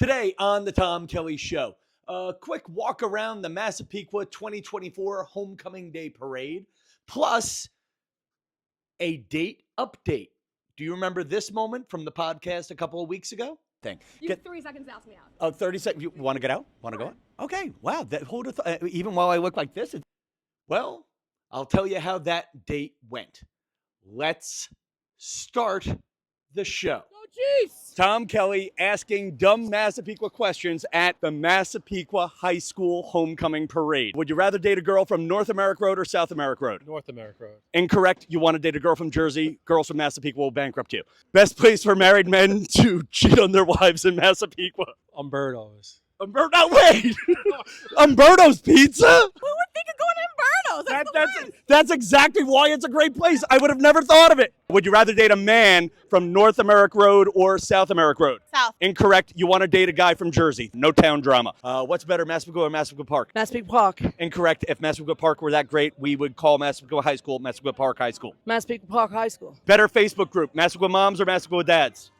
Today on the Tom Kelly Show, a quick walk around the Massapequa 2024 Homecoming Day Parade, plus a date update. Do you remember this moment from the podcast a couple of weeks ago? You have 3 seconds to ask me out. Oh, 30 seconds. You want to get out? Want to go out? Okay. Wow. Even while I look like this, well, I'll tell you how that date went. Let's start the show. Oh, jeez. Tom Kelly asking dumb Massapequa questions at the Massapequa High School Homecoming Parade. Would you rather date a girl from North America Road or South America Road? North America Road. Incorrect. You want to date a girl from Jersey. Girls from Massapequa will bankrupt you. Best place for married men to cheat on their wives in Massapequa. Umberto's. No, wait. Umberto's Pizza? Who would think of going to Umberto's? That's exactly why it's a great place. I would have never thought of it. Would you rather date a man from North America Road or South America Road? South. Incorrect. You want to date a guy from Jersey. No town drama. What's better, Massapequa or Massapequa Park? Massapequa Park. Incorrect. If Massapequa Park were that great, we would call Massapequa High School Massapequa Park High School. Massapequa Park High School. Better Facebook group, Massapequa Moms or Massapequa Dads?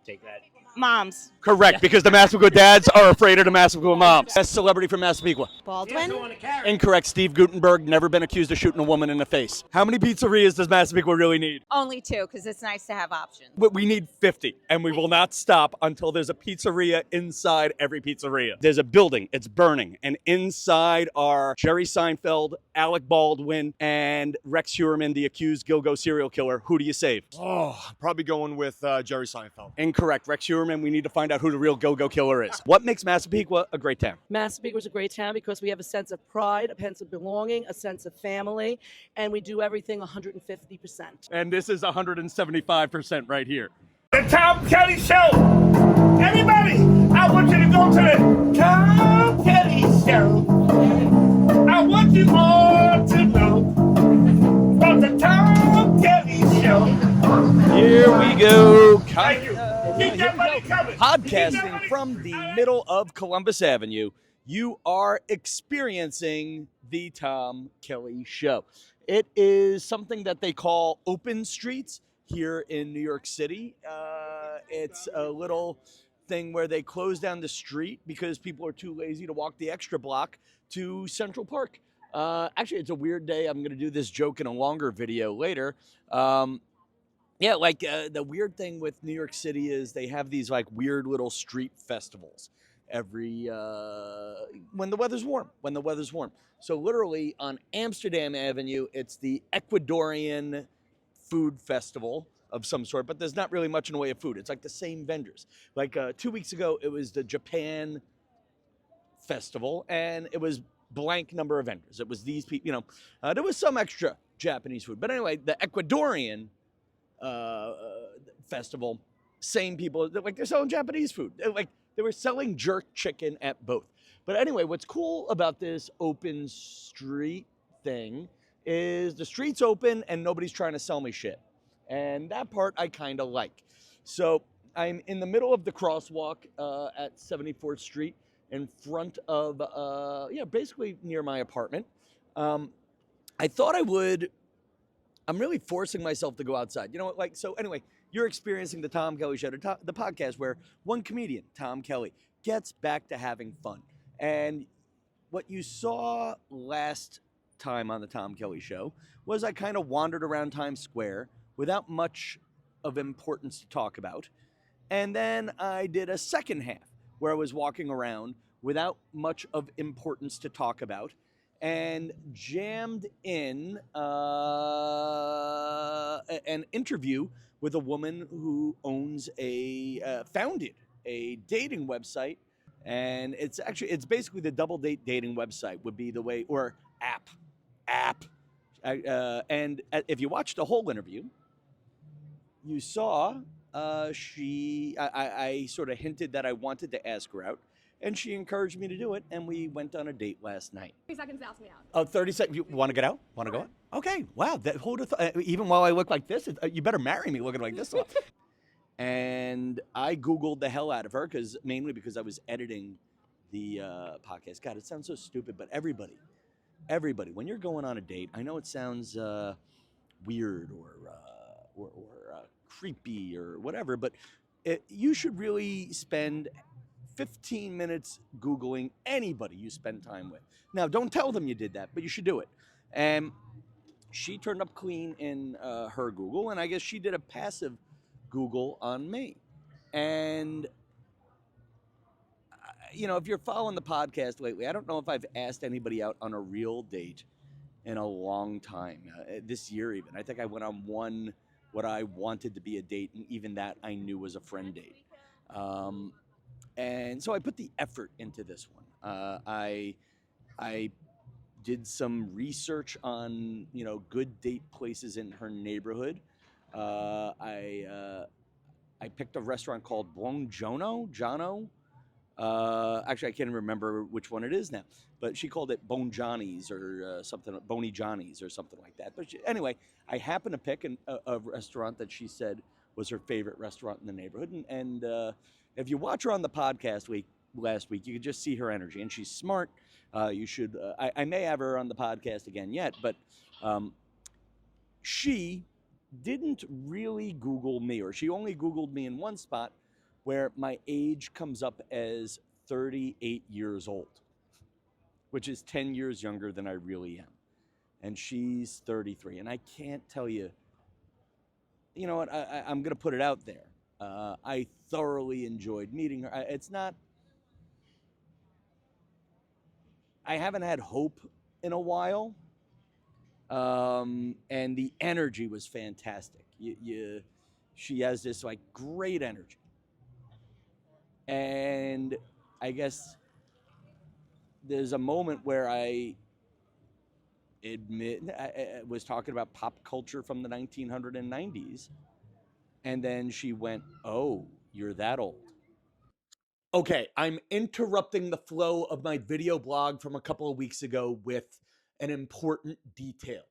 Take that. Moms. Correct, because the Massapequa Dads are afraid of the Massapequa Moms. Best celebrity from Massapequa? Baldwin. Incorrect. Steve Guttenberg, never been accused of shooting a woman in the face. How many pizzerias does Massapequa really need? Only 2, because it's nice to have options. We need 50, and we will not stop until there's a pizzeria inside every pizzeria. There's a building, it's burning, and inside are Jerry Seinfeld, Alec Baldwin, and Rex Heuermann, the accused Gilgo serial killer. Who do you save? Oh, probably going with Jerry Seinfeld. Incorrect. Rex Heuermann, we need to find out who the real Go-Go killer is. What makes Massapequa a great town? Massapequa is a great town because we have a sense of pride, a sense of belonging, a sense of family, and we do everything 150%. And this is 175% right here. The Tom Kelly Show. Everybody, I want you to go to the Tom Kelly Show. I want you all to know about the Tom Kelly Show. Here we go. Thank you. Keep that money coming. Podcasting from the middle of Columbus Avenue, you are experiencing the Tom Kelly Show. It is something that they call open streets here in New York City. It's a little thing where they close down the street because people are too lazy to walk the extra block to Central Park. Actually, it's a weird day. I'm going to do this joke in a longer video later. The weird thing with New York City is they have these like weird little street festivals every when the weather's warm. So literally on Amsterdam Avenue, it's the Ecuadorian food festival of some sort, but there's not really much in the way of food. It's like the same vendors. Like 2 weeks ago, it was the Japan festival, and it was blank number of vendors. It was these people, there was some extra Japanese food. But anyway, the Ecuadorian festival, same people, they're selling Japanese food. They were selling jerk chicken at both. But anyway, what's cool about this open street thing is the street's open and nobody's trying to sell me shit. And that part I kind of like. So I'm in the middle of the crosswalk at 74th Street in front of, basically near my apartment. I thought I'm really forcing myself to go outside. So anyway, you're experiencing the Tom Kelly Show, the podcast where one comedian, Tom Kelly, gets back to having fun. And what you saw last time on the Tom Kelly Show was I kind of wandered around Times Square without much of importance to talk about. And then I did a second half where I was walking around without much of importance to talk about, and jammed in an interview with a woman who founded a dating website. And it's basically the double date dating website would be the way, or app. And if you watched the whole interview, you saw I sort of hinted that I wanted to ask her out. And she encouraged me to do it, and we went on a date last night. 3 seconds to ask me out. Oh, 30 seconds. You want to get out? Want to go out? Okay. Wow. Even while I look like this, you better marry me looking like this. And I Googled the hell out of her, mainly because I was editing the podcast. God, it sounds so stupid, but everybody, when you're going on a date, I know it sounds weird or creepy or whatever, but you should really spend 15 minutes Googling anybody you spend time with. Now, don't tell them you did that, but you should do it. And she turned up clean in her Google, and I guess she did a passive Google on me. And, if you're following the podcast lately, I don't know if I've asked anybody out on a real date in a long time, this year even. I think I went on one, what I wanted to be a date, and even that I knew was a friend date. And so I put the effort into this one. I did some research on good date places in her neighborhood. I picked a restaurant called Jono. Actually, I can't even remember which one it is now, but she called it Bone Johnny's or something, Boney Johnny's or something like that. But anyway, I happened to pick a restaurant that she said was her favorite restaurant in the neighborhood. And if you watch her on the podcast last week, you could just see her energy, and she's smart. You should. I may have her on the podcast again yet, but she didn't really Google me, or she only Googled me in one spot where my age comes up as 38 years old, which is 10 years younger than I really am. And she's 33. And I can't tell you, you know what, I'm going to put it out there. I thoroughly enjoyed meeting her. I haven't had hope in a while. And the energy was fantastic. She has this like great energy. And I guess there's a moment where I was talking about pop culture from the 1990s. And then she went, "Oh, you're that old." Okay, I'm interrupting the flow of my video blog from a couple of weeks ago with an important detail.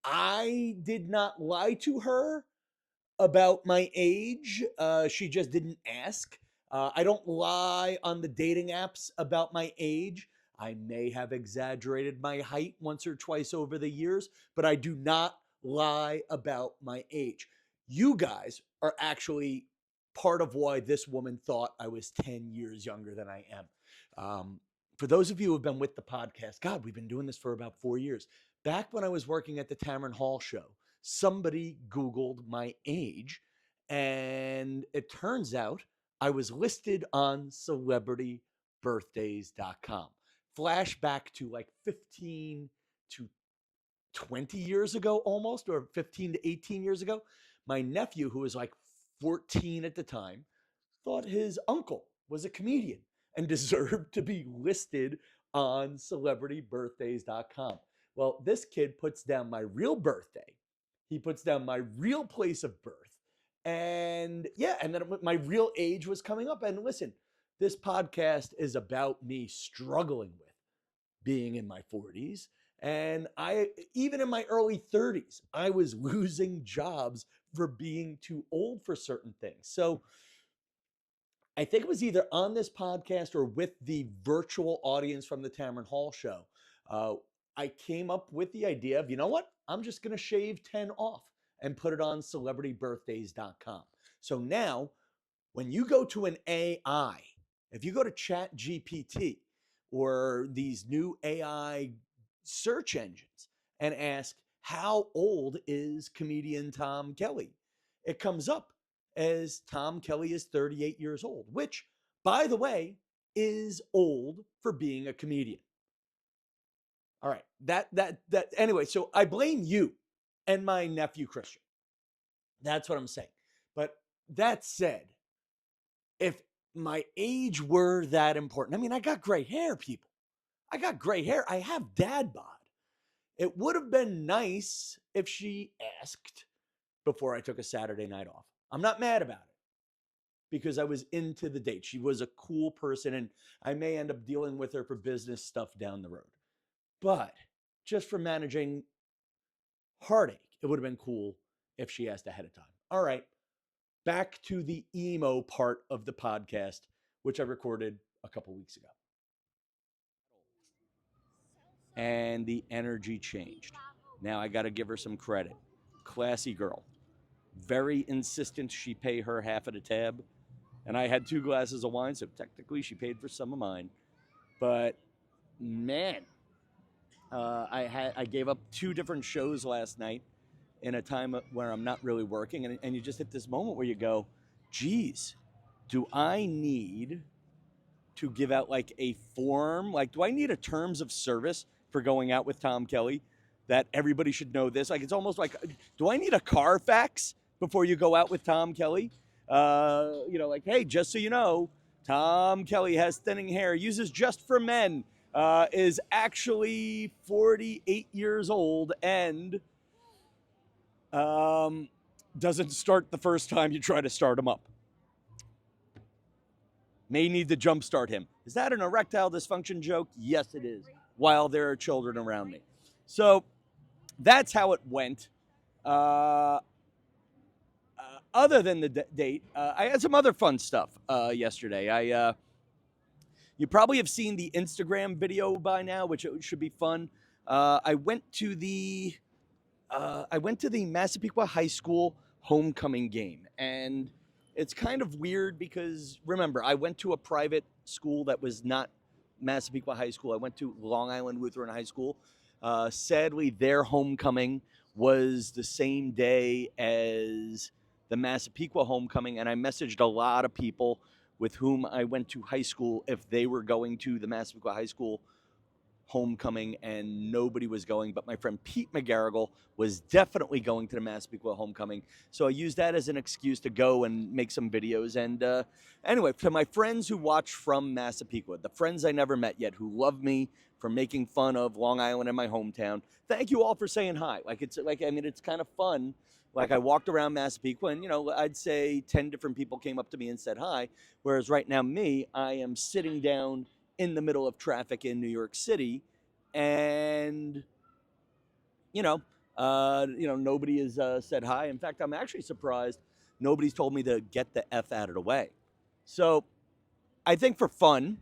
I did not lie to her about my age. She just didn't ask. I don't lie on the dating apps about my age. I may have exaggerated my height once or twice over the years, but I do not lie about my age. You guys are actually part of why this woman thought I was 10 years younger than I am. For those of you who have been with the podcast, God, we've been doing this for about 4 years. Back when I was working at the Tamron Hall show, somebody Googled my age, and it turns out I was listed on celebritybirthdays.com. Flashback to like 15 to 20 years ago almost, or 15 to 18 years ago. My nephew, who was like 14 at the time, thought his uncle was a comedian and deserved to be listed on celebritybirthdays.com. Well, this kid puts down my real birthday. He puts down my real place of birth. And yeah, and then my real age was coming up. And listen, this podcast is about me struggling with being in my 40s. And even in my early 30s, I was losing jobs for being too old for certain things. So I think it was either on this podcast or with the virtual audience from the Tamron Hall show. I came up with the idea of, you know what? I'm just going to shave 10 off and put it on celebritybirthdays.com. So now when you go to an AI, if you go to ChatGPT or these new AI search engines and ask, how old is comedian Tom Kelly? It comes up as Tom Kelly is 38 years old, which, by the way, is old for being a comedian. All right, that anyway, so I blame you and my nephew Christian. That's what I'm saying. But that said, if my age were that important, I mean, I got gray hair, people. I got gray hair. I have dad bod. It would have been nice if she asked before I took a Saturday night off. I'm not mad about it because I was into the date. She was a cool person, and I may end up dealing with her for business stuff down the road. But just for managing heartache, it would have been cool if she asked ahead of time. All right, back to the emo part of the podcast, which I recorded a couple weeks ago. And the energy changed. Now I got to give her some credit. Classy girl. Very insistent she pay her half of the tab. and I had 2 glasses of wine, so technically she paid for some of mine. But man, I gave up 2 different shows last night in a time where I'm not really working, and you just hit this moment where you go, geez, do I need to give out like a form? Like, do I need a terms of service for going out with Tom Kelly that everybody should know this? Like, it's almost like, do I need a Carfax before you go out with Tom Kelly? Like, hey, just so you know, Tom Kelly has thinning hair, uses Just for Men, is actually 48 years old, and doesn't start the first time you try to start him up. May need to jumpstart him. Is that an erectile dysfunction joke? Yes, it is, while there are children around me. So that's how it went. Other than the date, I had some other fun stuff yesterday. You probably have seen the Instagram video by now, which should be fun. I went to the Massapequa High School homecoming game, and it's kind of weird because, remember, I went to a private school that was not Massapequa High School. I went to Long Island Lutheran High School. Sadly, their homecoming was the same day as the Massapequa homecoming, and I messaged a lot of people with whom I went to high school if they were going to the Massapequa High School homecoming, and nobody was going, but my friend Pete McGarrigle was definitely going to the Massapequa homecoming, so I used that as an excuse to go and make some videos. And anyway, to my friends who watch from Massapequa, the friends I never met yet who love me for making fun of Long Island and my hometown, thank you all for saying hi. It's kind of fun. Like, I walked around Massapequa, and I'd say 10 different people came up to me and said hi, whereas right now I am sitting down in the middle of traffic in New York City, and nobody has said hi. In fact, I'm actually surprised nobody's told me to get the F out of the way. So I think for fun,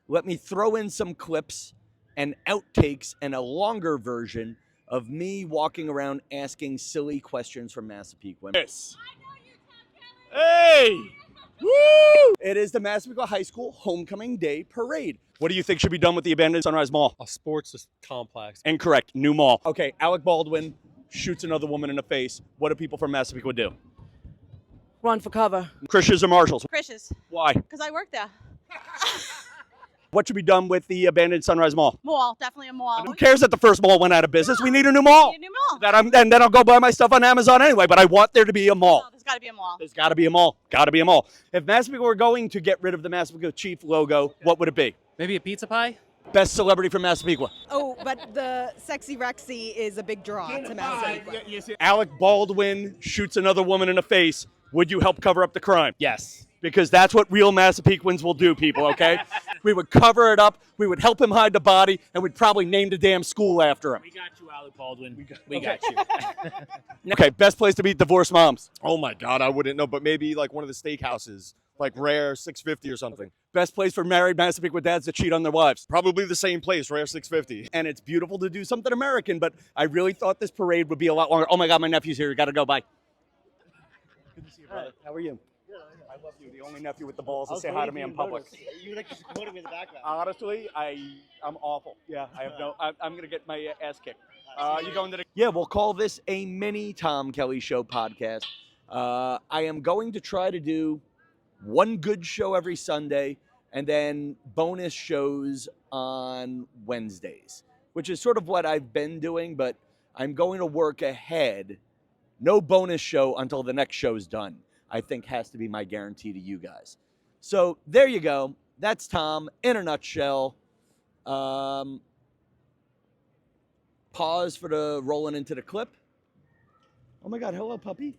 let me throw in some clips and outtakes and a longer version of me walking around asking silly questions from Massapequa. Yes. Hey! Woo! It is the Massapequa High School Homecoming Day Parade. What do you think should be done with the abandoned Sunrise Mall? A sports complex. Incorrect. New mall. Okay, Alec Baldwin shoots another woman in the face. What do people from Massapequa do? Run for cover. Christians or Marshalls? Chris's, Why? because I work there. What should be done with the abandoned Sunrise Mall? Mall, definitely a mall. Who cares that the first mall went out of business? We need a new mall. Need a new mall. And then I'll go buy my stuff on Amazon anyway, but I want there to be a mall. No, there's got to be a mall. There's got to be a mall. Got to be a mall. If Massapequa were going to get rid of the Massapequa Chief logo, what would it be? Maybe a pizza pie? Best celebrity from Massapequa. Oh, but the Sexy Rexy is a big draw to Massapequa. Alec Baldwin shoots another woman in the face. Would you help cover up the crime? Yes. Because that's what real Massapequans will do, people, okay? We would cover it up, we would help him hide the body, and we'd probably name the damn school after him. We got you, Alec Baldwin. We got you. Okay, best place to meet divorced moms. Oh my God, I wouldn't know, but maybe like one of the steakhouses, like Rare 650 or something. Best place for married Massapequa dads to cheat on their wives. Probably the same place, Rare 650. And it's beautiful to do something American, but I really thought this parade would be a lot longer. Oh my God, my nephew's here. You gotta go. Bye. Good to see you, brother. How are you? I love you. The only nephew with the balls to say hi to me in public. You like just quoting me in the background. Honestly, I'm awful. Yeah, I'm gonna get my ass kicked. You going to the? Yeah, we'll call this a mini Tom Kelly Show podcast. I am going to try to do one good show every Sunday, and then bonus shows on Wednesdays, which is sort of what I've been doing. But I'm going to work ahead. No bonus show until the next show's done, I think has to be my guarantee to you guys. So there you go. That's Tom in a nutshell. Pause for the rolling into the clip. Oh my God, hello, puppy.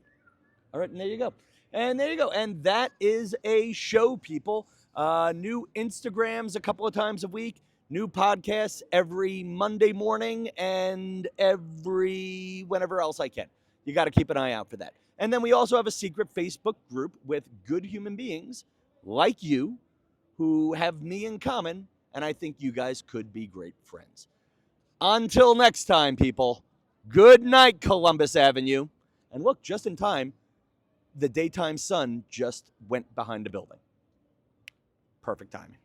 All right, and there you go. And there you go. And that is a show, people. New Instagrams a couple of times a week. New podcasts every Monday morning and every whenever else I can. You got to keep an eye out for that. And then we also have a secret Facebook group with good human beings like you who have me in common, and I think you guys could be great friends. Until next time, people, good night, Columbus Avenue. And look, just in time, the daytime sun just went behind the building. Perfect timing.